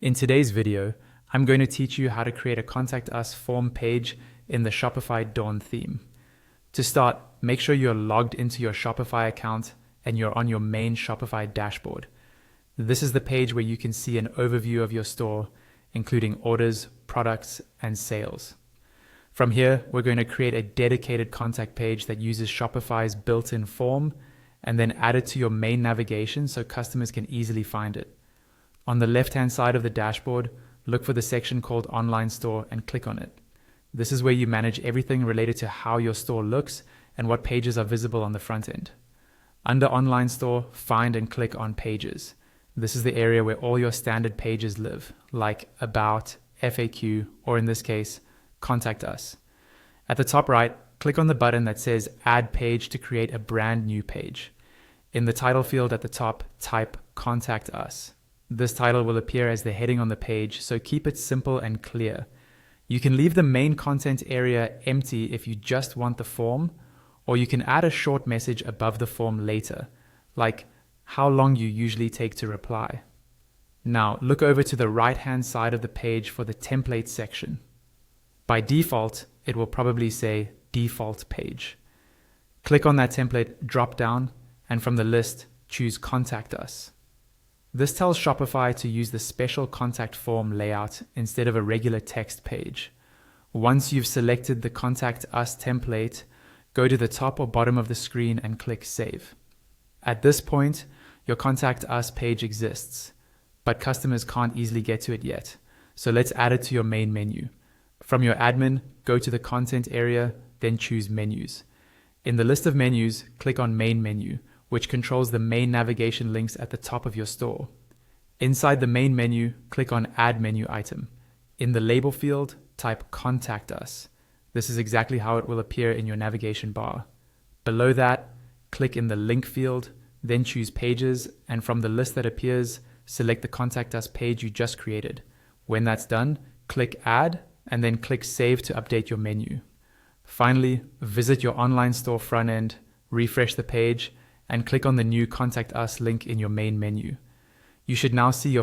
In today's video, I'm going to teach you how to create a Contact Us form page in the Shopify Dawn theme. To start, make sure you're logged into your Shopify account and you're on your main Shopify dashboard. This is the page where you can see an overview of your store, including orders, products, and sales. From here, we're going to create a dedicated contact page that uses Shopify's built-in form and then add it to your main navigation so customers can easily find it. On the left-hand side of the dashboard, look for the section called Online Store and click on it. This is where you manage everything related to how your store looks and what pages are visible on the front end. Under Online Store, find and click on Pages. This is the area where all your standard pages live, like About, FAQ, or in this case, Contact Us. At the top right, click on the button that says Add Page to create a brand new page. In the title field at the top, type Contact Us. This title will appear as the heading on the page, so keep it simple and clear. You can leave the main content area empty if you just want the form, or you can add a short message above the form later, like how long you usually take to reply. Now, look over to the right-hand side of the page for the template section. By default, it will probably say Default Page. Click on that template drop-down, and from the list, choose Contact Us. This tells Shopify to use the special contact form layout instead of a regular text page. Once you've selected the Contact Us template, go to the top or bottom of the screen and click Save. At this point, your Contact Us page exists, but customers can't easily get to it yet, so let's add it to your main menu. From your admin, go to the Content area, then choose Menus. In the list of menus, click on Main Menu, which controls the main navigation links at the top of your store. Inside the main menu, click on Add Menu Item. In the label field, type Contact Us. This is exactly how it will appear in your navigation bar. Below that, click in the link field, then choose Pages, and from the list that appears, select the Contact Us page you just created. When that's done, click Add, and then click Save to update your menu. Finally, visit your online store front end, refresh the page, and click on the new Contact Us link in your main menu. You should now see your